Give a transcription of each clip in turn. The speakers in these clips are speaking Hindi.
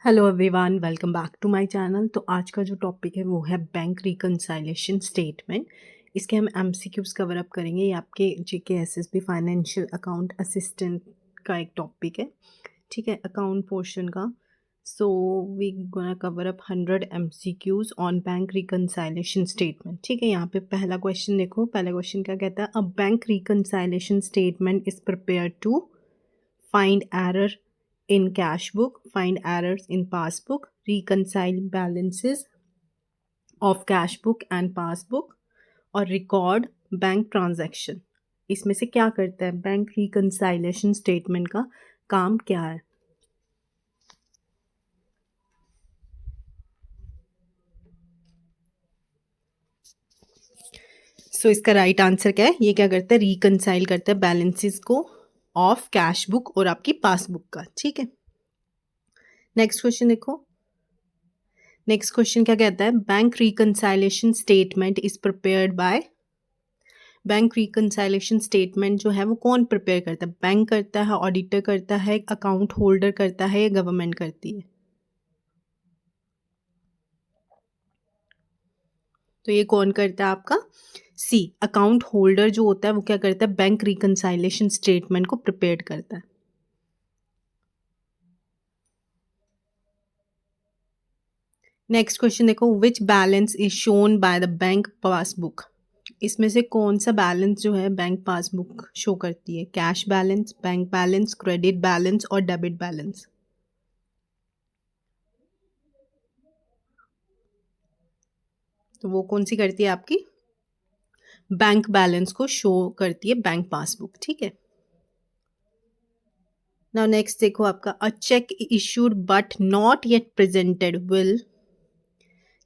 Hello everyone, welcome back to my channel. तो आज का जो टॉपिक है वो है बैंक रिकंसाइलेशन स्टेटमेंट। इसके हम एमसीक्यूज कवर अप करेंगे। ये आपके GK SSB financial account assistant का एक टॉपिक है, ठीक है, अकाउंट पोर्शन का। So we gonna cover up 100 MCQs on bank reconciliation statement. ठीक है, यहाँ पे पहला क्वेश्चन देखो। पहला क्वेश्चन क्या कहता है? A bank reconciliation statement is prepare to find error in cash book, find errors in passbook, reconcile balances of cash book and passbook और record बैंक ट्रांजैक्शन। इसमें से क्या करता है? बैंक रिकंसाइलेशन स्टेटमेंट का काम क्या है? सो इसका राइट आंसर क्या है? ये क्या करता है? रिकंसाइल करता है बैलेंसेस को ऑफ कैश बुक और आपकी पासबुक का। ठीक है, नेक्स्ट क्वेश्चन देखो। नेक्स्ट क्वेश्चन क्या कहता है? Bank reconciliation statement is prepared by. Bank reconciliation statement जो है वो कौन प्रिपेयर करता है? बैंक करता है, ऑडिटर करता है, अकाउंट होल्डर करता है या गवर्नमेंट करती है? तो ये कौन करता है आपका? सी, अकाउंट होल्डर जो होता है वो क्या करता है? बैंक रिकंसाइलेशन स्टेटमेंट को प्रिपेयर करता है। नेक्स्ट क्वेश्चन देखो। विच balance is shown by the bank passbook? इसमें से कौन सा बैलेंस जो है बैंक पासबुक शो करती है? Cash balance, bank balance, credit balance और डेबिट बैलेंस। तो वो कौन सी करती है आपकी? बैंक बैलेंस को शो करती है बैंक पासबुक। ठीक है, नाउ नेक्स्ट देखो आपका। A cheque issued but not yet presented will.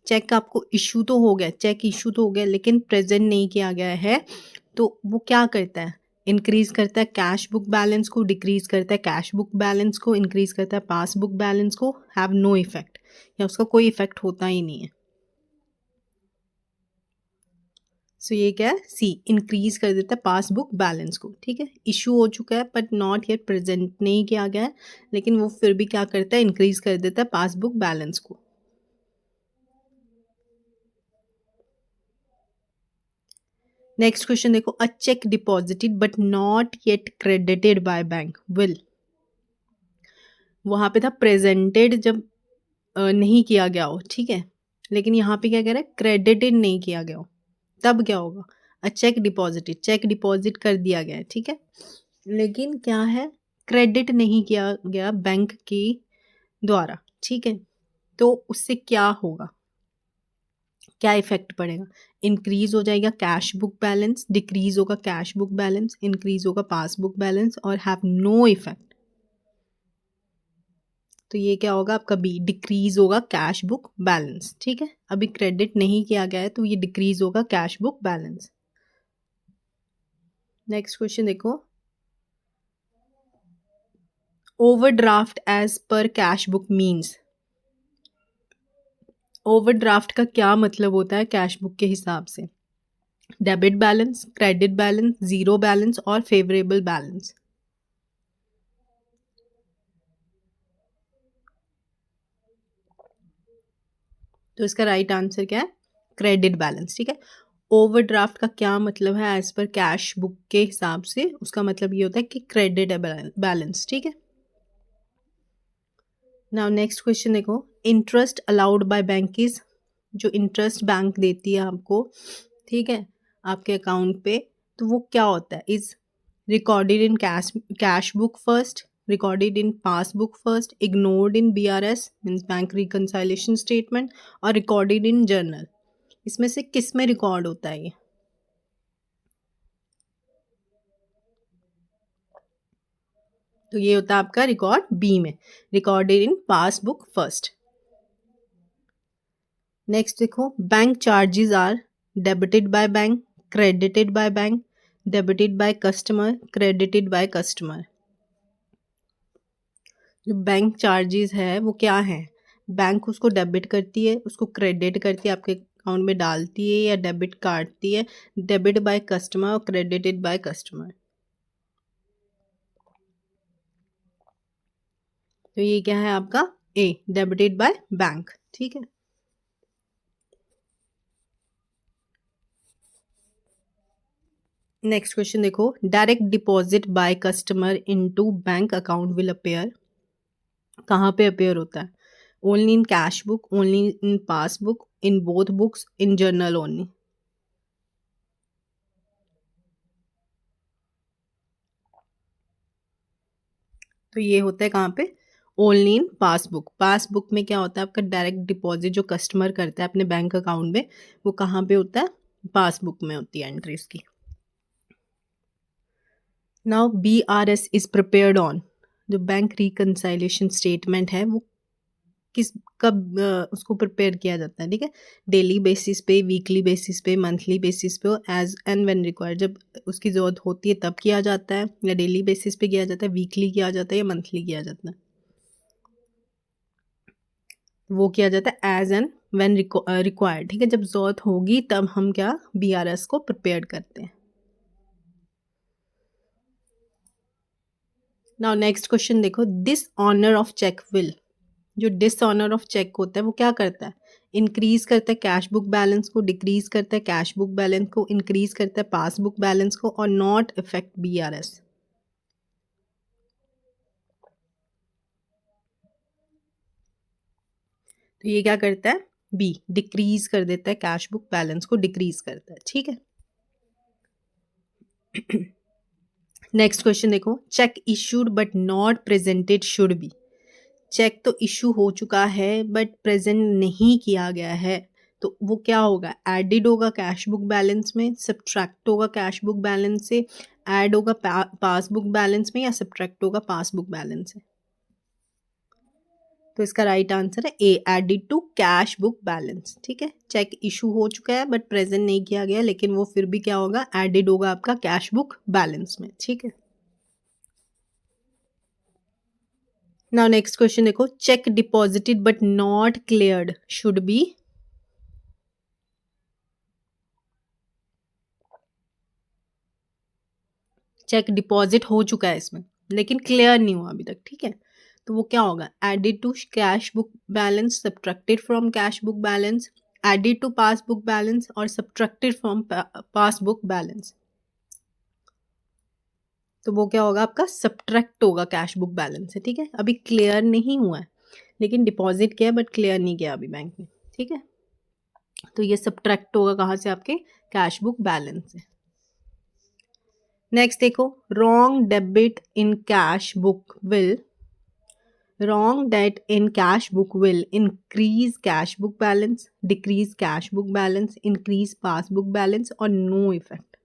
Cheque आपको इशू तो हो गया, चेक इशू तो हो गया लेकिन प्रेजेंट नहीं किया गया है, तो वो क्या करता है? इंक्रीज करता है कैश बुक बैलेंस को, डिक्रीज करता है कैश बुक बैलेंस को, इंक्रीज करता है पासबुक बैलेंस को, हैव नो इफेक्ट, या उसका कोई इफेक्ट होता ही नहीं है। सो ये क्या है? सी, इंक्रीज कर देता है पासबुक बैलेंस को। ठीक है, इशू हो चुका है बट नॉट येट प्रेजेंट नहीं किया गया है, लेकिन वो फिर भी क्या करता है? इंक्रीज कर देता है पासबुक बैलेंस को। नेक्स्ट क्वेश्चन देखो। A cheque deposited but not yet credited by bank will. वहां पे था प्रेजेंटेड जब नहीं किया गया हो, ठीक है, लेकिन यहाँ पे क्या कह रहा है? क्रेडिटेड नहीं किया गया हो, तब क्या होगा? अ चेक डिपॉजिटेड, चेक डिपॉजिट कर दिया गया है, ठीक है, लेकिन क्या है? क्रेडिट नहीं किया गया बैंक के द्वारा। ठीक है, तो उससे क्या होगा? क्या इफेक्ट पड़ेगा? इंक्रीज हो जाएगा कैश बुक बैलेंस, डिक्रीज होगा कैश बुक बैलेंस, इंक्रीज होगा पासबुक बैलेंस और हैव नो इफेक्ट। तो ये क्या होगा आपका? बी, डिक्रीज होगा कैश बुक बैलेंस। ठीक है, अभी क्रेडिट नहीं किया गया है तो ये डिक्रीज होगा cash book balance. Next question देखो। Overdraft as per cash book means. Overdraft का क्या मतलब होता है कैश बुक के हिसाब से? Debit balance, credit balance, zero balance और फेवरेबल बैलेंस। तो इसका राइट आंसर क्या है? Credit balance. ठीक है, ओवरड्राफ्ट का क्या मतलब है एज पर कैश बुक के हिसाब से? उसका मतलब ये होता है कि क्रेडिट बैलेंस। ठीक है, नाउ नेक्स्ट क्वेश्चन देखो। Interest allowed by bank is. जो इंटरेस्ट बैंक देती है आपको, ठीक है, आपके अकाउंट पे, तो वो क्या होता है? Is recorded in cash book first, recorded in passbook first, ignored in BRS means bank reconciliation statement और रिकॉर्डेड इन जर्नल। इसमें से किस में रिकॉर्ड होता है ये? तो ये होता है आपका रिकॉर्ड बी में, recorded in passbook first. Next देखो। Bank charges are debited by bank, credited by bank, debited by customer, credited by customer. जो बैंक चार्जेस है वो क्या है? बैंक उसको डेबिट करती है, उसको क्रेडिट करती है, आपके अकाउंट में डालती है या डेबिट काटती है। डेबिट बाय कस्टमर और क्रेडिटेड बाय कस्टमर। तो ये क्या है आपका? ए डेबिटेड बाय बैंक। ठीक है, नेक्स्ट क्वेश्चन देखो, direct deposit by customer into bank account will appear, कहाँ पे अपेयर होता है? Only in cash book, only in passbook, in both books, in journal only. तो ये होता है कहाँ पे? Only in passbook. पासबुक में क्या होता है आपका? डायरेक्ट डिपॉजिट जो कस्टमर करता है अपने बैंक अकाउंट में, वो कहाँ पे होता है? पासबुक में होती है एंट्री उसकी। Now BRS is prepared on, जो बैंक रिकंसाइलेशन स्टेटमेंट है वो किस कब उसको प्रिपेयर किया जाता है? ठीक है, डेली बेसिस पे, वीकली बेसिस पे, मंथली बेसिस पे, एज एंड व्हेन रिक्वायर्ड, जब उसकी ज़रूरत होती है तब किया जाता है, या डेली बेसिस पे किया जाता है, वीकली किया जाता है, या मंथली किया जाता है? वो किया जाता है एज एंड व्हेन रिक्वायर्ड। ठीक है, जब ज़रूरत होगी तब हम क्या BRS को प्रिपेयर करते हैं। नाउ नेक्स्ट क्वेश्चन देखो, this honour of cheque will, जो डिसऑनर ऑफ चेक होता है वो क्या करता है? इंक्रीज करता है कैश बुक बैलेंस को, डिक्रीज करता है कैश बुक बैलेंस को, इंक्रीज करता है पासबुक बैलेंस को, और नॉट इफेक्ट BRS। तो ये क्या करता है? बी, डिक्रीज कर देता है, कैश बुक बैलेंस को डिक्रीज करता है। ठीक है, नेक्स्ट क्वेश्चन देखो, cheque issued but not presented should be, cheque तो इशू हो चुका है बट प्रेजेंट नहीं किया गया है, तो वो क्या होगा? एडिड होगा कैश बुक बैलेंस में, सब्ट्रैक्ट होगा कैश बुक बैलेंस से, ऐड होगा पासबुक बैलेंस में, या सब्ट्रैक्ट होगा पासबुक बैलेंस से? तो इसका राइट आंसर है A, added to cash book balance. ठीक है, चेक इशू हो चुका है बट प्रेजेंट नहीं किया गया, लेकिन वो फिर भी क्या होगा? एडिड होगा आपका कैश बुक बैलेंस में। ठीक है, नाउ नेक्स्ट क्वेश्चन देखो, cheque deposited but not cleared should be, cheque deposit हो चुका है इसमें लेकिन क्लियर नहीं हुआ अभी तक। ठीक है, तो वो क्या होगा? Added to cash book balance, subtracted from cash book balance, added to passbook balance, और सब्ट्रैक्टेड फ्रॉम पासबुक बैलेंस। तो वो क्या होगा आपका? सब्ट्रैक्ट होगा कैश बुक बैलेंस से। ठीक है, अभी क्लियर नहीं हुआ है, लेकिन डिपॉजिट किया बट क्लियर नहीं किया अभी बैंक में। ठीक है, तो ये सब्ट्रैक्ट होगा कहाँ से? आपके कैश बुक बैलेंस से। नेक्स्ट देखो, wrong debit in cash book will, wrong debt in cash book will increase cash book balance, decrease cash book balance, increase passbook balance, और no effect।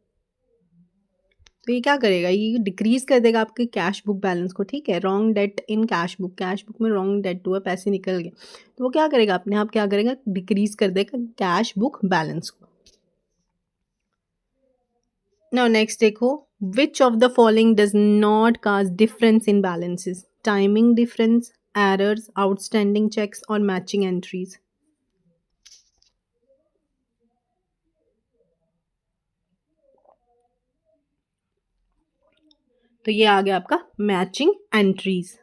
तो ये क्या करेगा? ये डिक्रीज कर देगा आपके कैश बुक बैलेंस को। ठीक है, wrong date in cash book, cash book में रॉन्ग डेट हुआ, पैसे निकल गए, तो वो क्या करेगा? अपने आप क्या करेगा? डिक्रीज कर देगा कैश बुक बैलेंस को। नाउ नेक्स्ट देखो, which of the following does not cause difference in balances? Timing difference, errors, outstanding cheques, और मैचिंग एंट्रीज। तो ये आ गया आपका matching entries.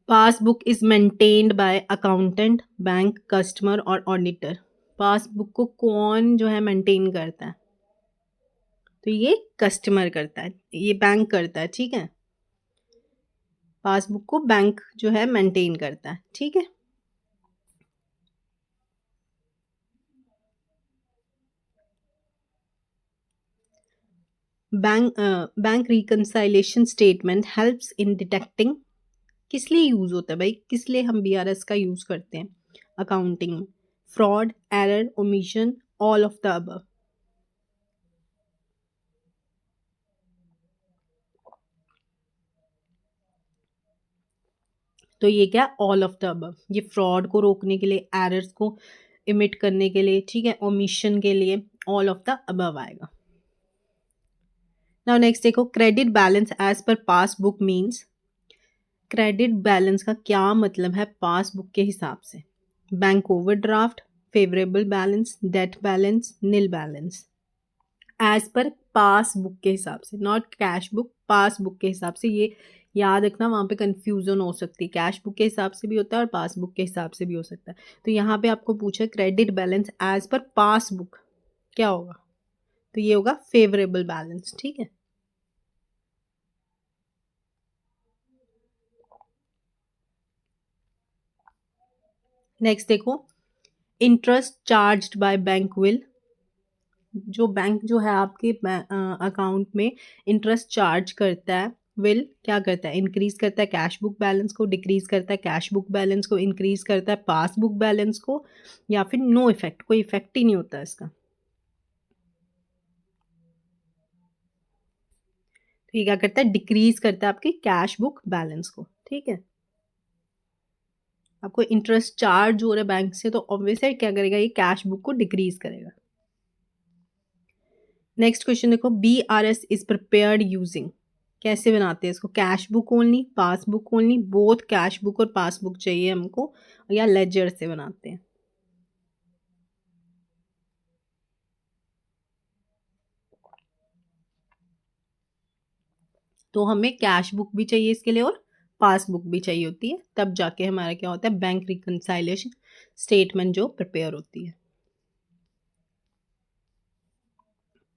Passbook is maintained by accountant, bank, customer और ऑडिटर। पासबुक को कौन जो है मेंटेन करता है? तो ये कस्टमर करता है, ये बैंक करता है। ठीक है, पासबुक को बैंक जो है मेंटेन करता है। ठीक है, bank reconciliation statement helps in detecting, किस लिए यूज होता है भाई? किस लिए हम BRS का यूज करते हैं अकाउंटिंग में? Fraud, error, omission, all of the above. तो ये क्या? All of the above. ये फ्रॉड को रोकने के लिए, एरर्स को इमिट करने के लिए, ठीक है, ओमिशन के लिए, ऑल ऑफ द अबव आएगा। नाउ नेक्स्ट देखो, credit balance as per passbook means, credit balance का क्या मतलब है पासबुक के हिसाब से? बैंक ओवरड्राफ्ट, फेवरेबल बैलेंस, डेट balance, nil balance. As per passbook के हिसाब से, नॉट कैश बुक, पासबुक के हिसाब से ये याद रखना, वहाँ पे कन्फ्यूज़न हो सकती है, कैश बुक के हिसाब से भी होता है और पासबुक के हिसाब से भी हो सकता है। तो यहाँ पे आपको पूछा credit balance as per passbook क्या होगा? तो ये होगा फेवरेबल बैलेंस, ठीक है। नेक्स्ट देखो, interest charged bye bank will, जो बैंक जो है आपके अकाउंट में इंटरेस्ट चार्ज करता है, विल क्या करता है? इंक्रीज करता है कैश बुक बैलेंस को, डिक्रीज करता है कैश बुक बैलेंस को, इंक्रीज करता है पासबुक बैलेंस को, या फिर नो इफेक्ट, कोई इफेक्ट ही नहीं होता इसका। तो ये क्या करता है? डिक्रीज करता है आपके कैश बुक बैलेंस को, ठीक है। आपको इंटरेस्ट चार्ज हो रहा है बैंक से, तो ऑब्वियसली क्या करेगा? ये कैश बुक को डिक्रीज करेगा। नेक्स्ट क्वेश्चन देखो, BRS इज प्रिपेयर्ड यूजिंग, कैसे बनाते हैं इसको? Cash book only, passbook only, both cash book और पासबुक चाहिए हमको, या लेजर से बनाते हैं? तो हमें कैश बुक भी चाहिए इसके लिए और पासबुक भी चाहिए होती है, तब जाके हमारा क्या होता है? बैंक रिकंसाइलेशन स्टेटमेंट जो प्रिपेयर होती है।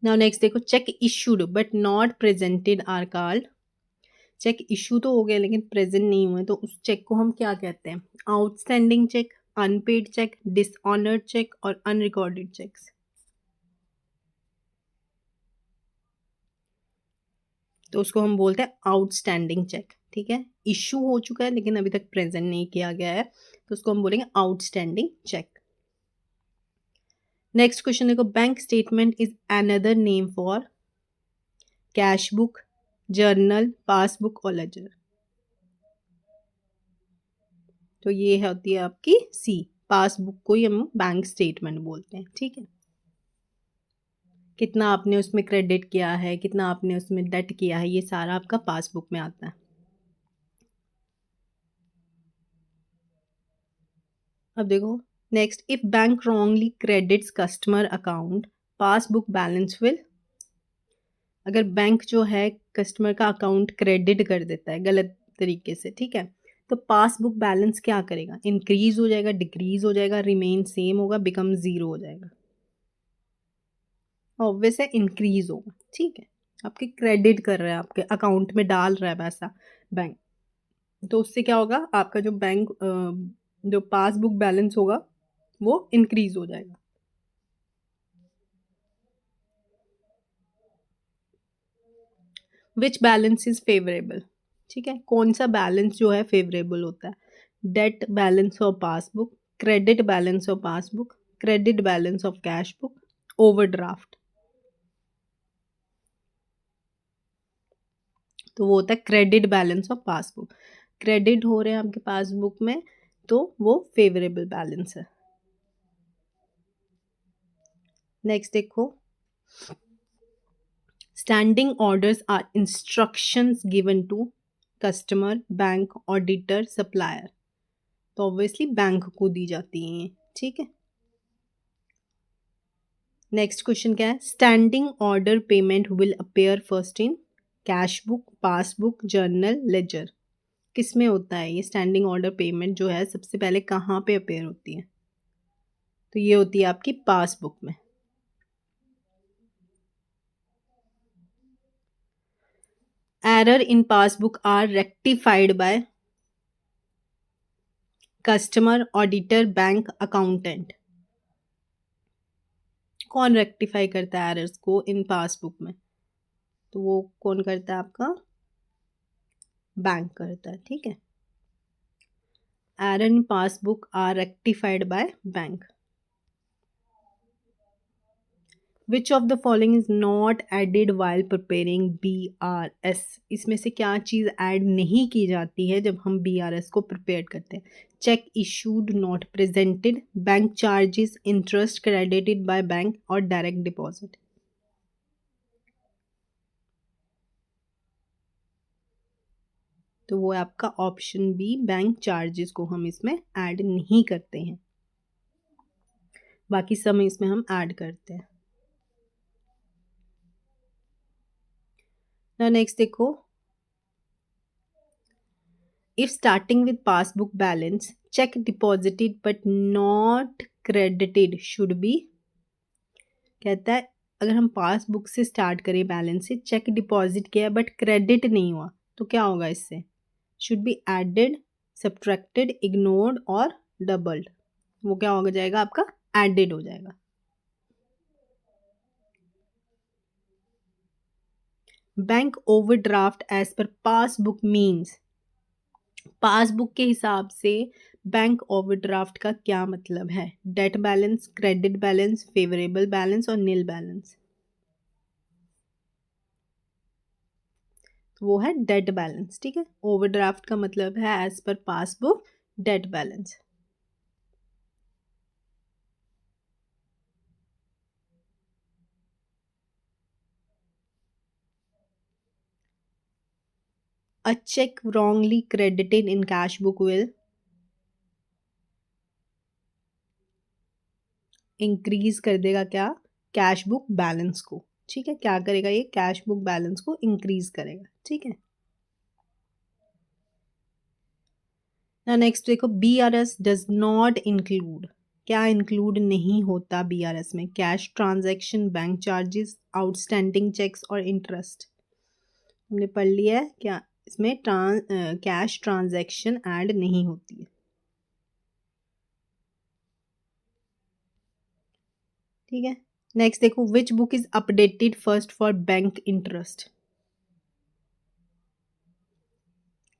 नाउ नेक्स्ट देखो, cheque issued but not presented are called, cheque issue तो हो गया लेकिन प्रेजेंट नहीं हुए, तो उस चेक को हम क्या कहते हैं? Outstanding cheque, unpaid cheque, dishonoured cheque और अनरिकॉर्डेड चेक्स। तो उसको हम बोलते हैं आउटस्टैंडिंग चेक, ठीक है। इशू हो चुका है लेकिन अभी तक प्रेजेंट नहीं किया गया है, तो उसको हम बोलेंगे आउटस्टैंडिंग चेक। नेक्स्ट क्वेश्चन देखो, bank statement is another name for cash book, journal, passbook और लेजर। तो ये होती है आपकी सी, पासबुक को ही हम बैंक स्टेटमेंट बोलते हैं, ठीक है। कितना आपने उसमें क्रेडिट किया है, कितना आपने उसमें डेट किया है, ये सारा आपका पासबुक में आता है। अब देखो next, if bank wrongly credits customer account, passbook balance will, अगर बैंक जो है कस्टमर का अकाउंट क्रेडिट कर देता है गलत तरीके से, ठीक है, तो पासबुक बैलेंस क्या करेगा? इंक्रीज हो जाएगा, डिक्रीज हो जाएगा, रिमेन सेम होगा, बिकम जीरो हो जाएगा? ऑब्वियस है इंक्रीज होगा, ठीक है। आपके क्रेडिट कर रहा है, आपके अकाउंट में डाल रहा है पैसा बैंक, तो उससे क्या होगा? आपका जो बैंक जो पासबुक बैलेंस होगा वो इंक्रीज हो जाएगा। विच बैलेंस इज फेवरेबल, ठीक है, कौन सा बैलेंस जो है फेवरेबल होता है? डेट balance of passbook, credit balance of passbook, credit balance of cash book, overdraft. तो वो होता है credit balance of passbook, credit हो रहे हैं आपके पासबुक में, तो वो फेवरेबल बैलेंस है। नेक्स्ट देखो, standing orders are instructions given to customer, bank, auditor, supplier. तो ऑब्वियसली बैंक को दी जाती हैं, ठीक है। नेक्स्ट क्वेश्चन क्या है? Standing order payment will appear first in cash book, passbook, journal, ledger. किस में होता है ये स्टैंडिंग ऑर्डर पेमेंट जो है सबसे पहले कहाँ पे अपेयर होती है? तो ये होती है आपकी पासबुक में। Error in passbook are rectified by customer, auditor, bank, accountant. कौन रेक्टिफाई करता है एरर्स को इन पासबुक में? तो वो कौन करता है? आपका बैंक करता है, ठीक है। Error in passbook are rectified by bank. Which of the following is not added while preparing BRS, इसमें से क्या चीज़ ऐड नहीं की जाती है जब हम BRS को प्रिपेयर करते हैं? Check issued not presented, bank charges, interest credited by bank और डायरेक्ट डिपॉजिट। तो वो आपका ऑप्शन बी, बैंक चार्जेस को हम इसमें ऐड नहीं करते हैं, बाकी सब इसमें हम ऐड करते हैं। ना नेक्स्ट देखो, if starting with passbook balance check deposited but not credited should be, कहता है अगर हम पासबुक से स्टार्ट करें बैलेंस से, चेक डिपॉजिट किया बट क्रेडिट नहीं हुआ तो क्या होगा इससे, should be added, subtracted, ignored और डबल्ड। वो क्या हो जाएगा आपका, एडेड हो जाएगा। Bank overdraft as per passbook means, passbook के हिसाब से बैंक ओवरड्राफ्ट का क्या मतलब है, डेट balance, credit balance, favourable balance और नील बैलेंस। वो है डेट बैलेंस, ठीक है। ओवरड्राफ्ट का मतलब है एज पर पासबुक डेट balance. A check wrongly credited in cash book will increase कर देगा क्या, कैश बुक बैलेंस को, ठीक है। क्या करेगा ये, कैश बुक बैलेंस को इंक्रीज करेगा, ठीक है। ना नेक्स्ट देखो, BRS डज नॉट इंक्लूड, क्या इंक्लूड नहीं होता BRS में, cash transaction, bank charges, outstanding cheques और इंटरेस्ट। हमने पढ़ लिया है क्या, इसमें कैश ट्रांजैक्शन ऐड नहीं होती है, ठीक है। नेक्स्ट देखो, which book is updated first for bank interest,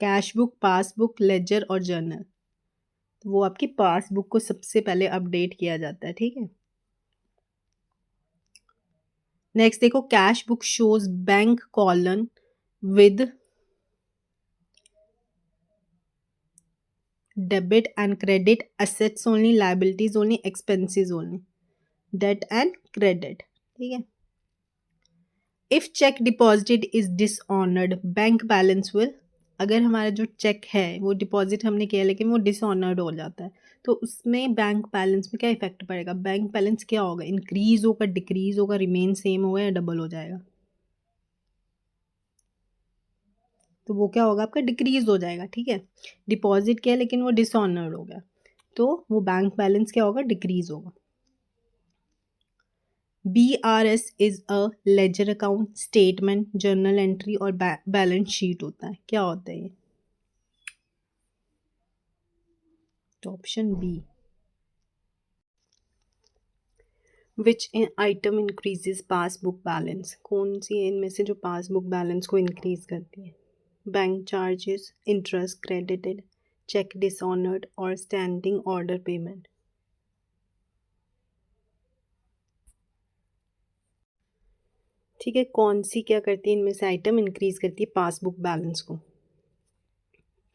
cash book, passbook, ledger और जर्नल। तो वो आपकी पासबुक को सबसे पहले अपडेट किया जाता है, ठीक है। नेक्स्ट देखो, cash book shows bank column with debit and credit, assets only, liabilities only, expenses only, डेट एंड क्रेडिट, ठीक है। If cheque deposited is dishonoured bank balance will, अगर हमारा जो चेक है वो डिपॉजिट हमने किया लेकिन वो डिसऑनर्ड हो जाता है तो उसमें बैंक बैलेंस में क्या इफेक्ट पड़ेगा, बैंक बैलेंस क्या होगा, इंक्रीज होगा, डिक्रीज होगा, रिमेन सेम होगा या डबल हो जाएगा। तो वो क्या होगा आपका, डिक्रीज हो जाएगा, ठीक है। डिपॉजिट किया लेकिन वो डिसऑनर्ड हो गया तो वो बैंक बैलेंस क्या होगा, डिक्रीज होगा। BRS is a ledger account, statement, journal entry और बैलेंस शीट होता है, क्या होता है ये, तो option B. Which item increases passbook balance, कौन सी है इनमें से जो पासबुक बैलेंस को इंक्रीज करती है, bank charges, interest credited, cheque dishonoured और स्टैंडिंग ऑर्डर पेमेंट। ठीक है, कौन सी क्या करती है इनमें से आइटम इंक्रीज करती है पासबुक बैलेंस को,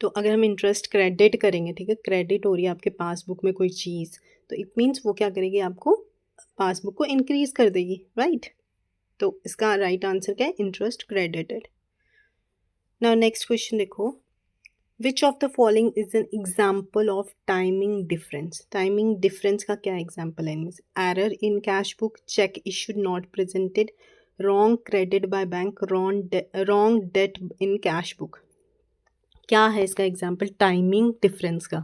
तो अगर हम इंटरेस्ट क्रेडिट करेंगे, ठीक है, क्रेडिट हो रही है आपके पासबुक में कोई चीज़, तो इट मीन्स वो क्या करेगी, आपको पासबुक को इंक्रीज कर देगी, राइट। तो इसका राइट आंसर क्या है, interest credited. Now next question देखो, which of the following is an example of timing difference, timing difference का क्या एग्जाम्पल है इनमें से, error in cash book, cheque issued not presented, wrong credit by bank, wrong date in cash book. क्या है इसका एग्जाम्पल टाइमिंग डिफरेंस का,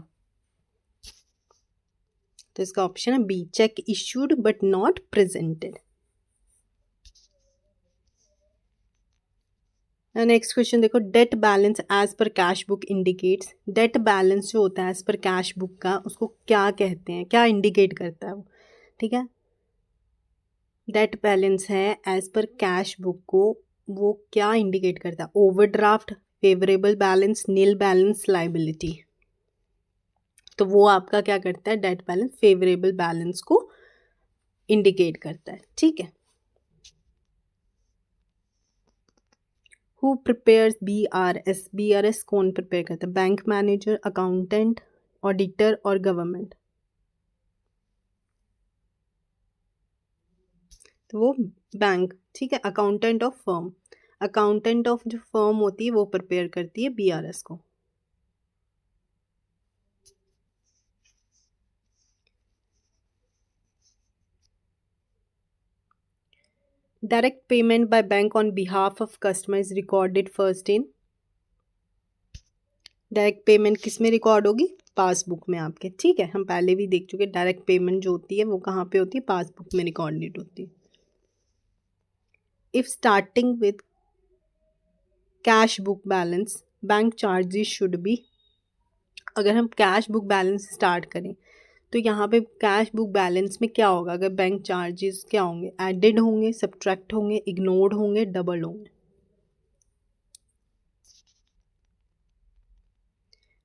तो इसका ऑप्शन है B, cheque issued but not presented. Next question देखो, डेट balance as per cash book indicates, डेट बैलेंस जो होता है एज पर कैश बुक का उसको क्या कहते हैं, क्या इंडिकेट करता है वो, ठीक है। डेट बैलेंस है एज पर कैश बुक को, वो क्या इंडिकेट करता है, overdraft, favourable balance, nil balance, liability. तो वो आपका क्या करता है, डेट बैलेंस फेवरेबल बैलेंस को इंडिकेट करता है, ठीक है। हु प्रिपेयर्स BRS, BRS कौन प्रिपेयर करता है, बैंक मैनेजर, अकाउंटेंट, ऑडिटर और गवर्नमेंट। तो वो बैंक, ठीक है, accountant of firm, accountant of जो फर्म होती है वो प्रिपेयर करती है BRS को। Direct payment by bank on behalf of customer is recorded first in, direct payment किस में रिकॉर्ड होगी? पासबुक में आपके, ठीक है। हम पहले भी देख चुके, डायरेक्ट पेमेंट जो होती है वो कहाँ पे होती है? पासबुक में रिकॉर्डेड होती है। If starting with cash book balance bank charges should be, अगर हम कैश बुक बैलेंस स्टार्ट करें तो यहाँ पे कैश बुक बैलेंस में क्या होगा? अगर बैंक चार्जेस क्या होंगे? एडेड होंगे, सब्ट्रैक्ट होंगे, इग्नोर्ड होंगे, डबल होंगे?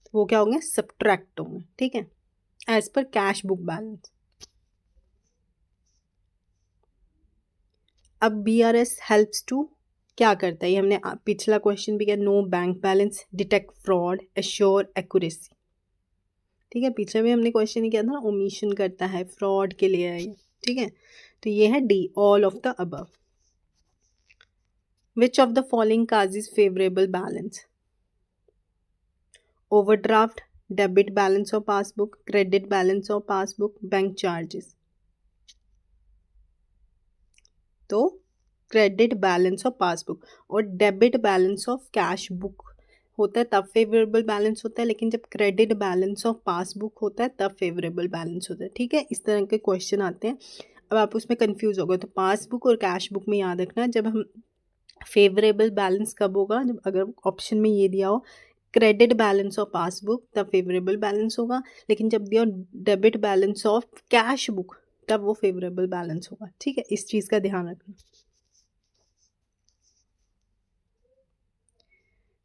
तो वो क्या होंगे? सब्ट्रैक्ट होंगे, ठीक है, as per cash book balance. अब BRS हेल्प्स टू क्या करता है? ये हमने पिछला क्वेश्चन भी किया, know bank balance, detect fraud, assure accuracy, ठीक है। पीछे भी हमने क्वेश्चन ही किया था ना, ओमिशन करता है, फ्रॉड के लिए है ये, ठीक है। तो ये है D, all of the above. Which of the following causes favourable balance? Overdraft, debit balance of passbook, credit balance of passbook, bank charges. तो क्रेडिट बैलेंस ऑफ पासबुक और debit balance of cash book होता है तब फेवरेबल बैलेंस होता है, लेकिन जब क्रेडिट बैलेंस ऑफ पासबुक होता है तब फेवरेबल बैलेंस होता है, ठीक है। इस तरह के क्वेश्चन आते हैं। अब आप उसमें कंफ्यूज हो गए तो पासबुक और कैश बुक में याद रखना, जब हम फेवरेबल बैलेंस कब होगा? जब अगर ऑप्शन में ये दिया हो क्रेडिट बैलेंस ऑफ पासबुक तब फेवरेबल बैलेंस होगा, लेकिन जब दिया debit balance of cash book तब वो फेवरेबल बैलेंस होगा, ठीक है। इस चीज़ का ध्यान रखना।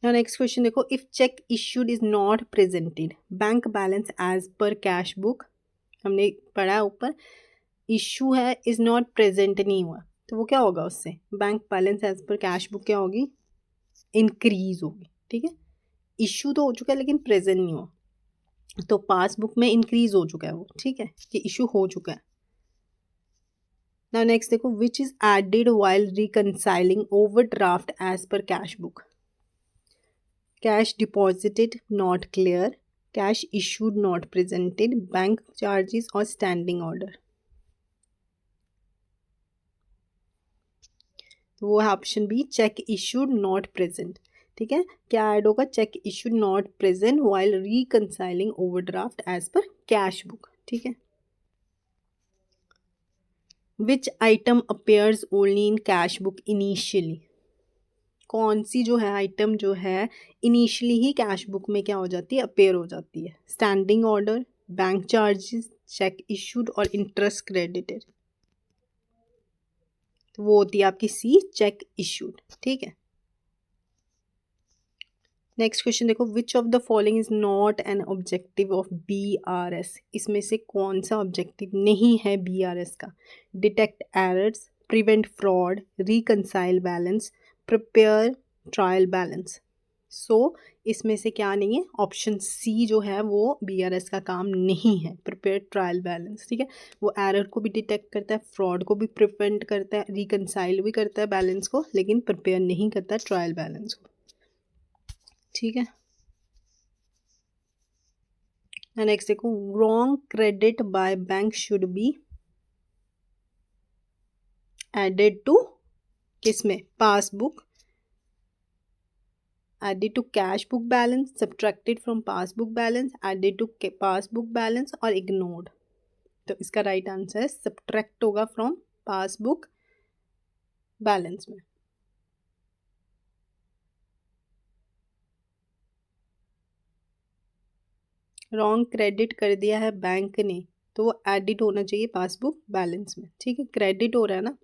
नाउ नेक्स्ट क्वेश्चन देखो, if cheque issued is not presented bank balance as per cash book, हमने पढ़ा है ऊपर, इशू है इज नॉट प्रेजेंट नहीं हुआ तो वो क्या होगा? उससे bank balance as per cash book क्या होगी? इंक्रीज होगी, ठीक है। इशू तो हो चुका है लेकिन प्रेजेंट नहीं हुआ, तो पासबुक में इंक्रीज हो चुका है वो, ठीक है, कि इशू हो चुका है। नाउ नेक्स्ट देखो, which is added while reconciling overdraft as per cash book? Cash deposited not clear, cash issued not presented, bank charges और स्टैंडिंग ऑर्डर। तो वो है option B, cheque issued not present, ठीक है। क्या ऐड होगा? Cheque issued not present while reconciling overdraft as per cash book, ठीक है। Which item appears only in cash book initially? कौन सी जो है आइटम जो है इनिशियली ही कैश बुक में क्या हो जाती है? अपेयर हो जाती है। Standing order, bank charges, check issued और इंटरेस्ट क्रेडिटेड। तो वो होती है आपकी सी, चेक इशूड, ठीक है। नेक्स्ट क्वेश्चन देखो, which of the following is not an objective of BRS? इसमें से कौन सा ऑब्जेक्टिव नहीं है BRS का? Detect errors, prevent fraud, reconcile balance, prepare trial balance. So इसमें से क्या नहीं है? ऑप्शन सी जो है वो BRS का काम नहीं है, प्रिपेयर ट्रायल बैलेंस, ठीक है। वो एरर को भी डिटेक्ट करता है, फ्रॉड को भी प्रिवेंट करता है, रिकंसाइल भी करता है बैलेंस को, लेकिन प्रिपेयर नहीं करता ट्रायल बैलेंस को, ठीक है। नेक्स्ट देखो, wrong credit by bank should be added to किसमें? Passbook, added to cash book balance, subtracted from passbook balance, added to passbook balance और इग्नोर्ड। तो इसका राइट आंसर है सब्ट्रैक्ट होगा फ्रॉम पासबुक बैलेंस में। रॉन्ग क्रेडिट कर दिया है बैंक ने तो वो एडिट होना चाहिए पासबुक बैलेंस में, ठीक है। क्रेडिट हो रहा है ना,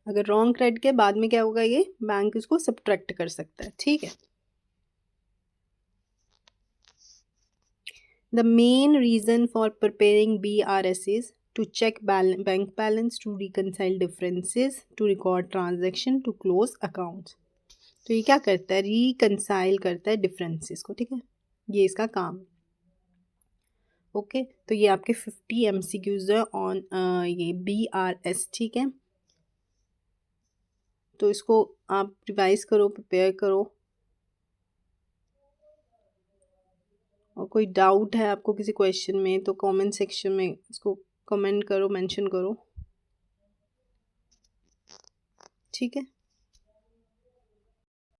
अगर रॉन्ग क्रेडिट के बाद में क्या होगा? ये बैंक इसको सब्ट्रैक्ट कर सकता है, ठीक है। The main reason for preparing BRS is to check bank balance, to reconcile differences, to record transaction, to close accounts. तो ये क्या करता है? रिकंसाइल करता है डिफरेंसेस को, ठीक है, ये इसका काम। ओके तो ये आपके 50 MCQs है ऑन ये BRS, ठीक है। तो इसको आप रिवाइज करो, प्रिपेयर करो और कोई डाउट है आपको किसी क्वेश्चन में तो कमेंट सेक्शन में इसको कमेंट करो, मेंशन करो। ठीक है।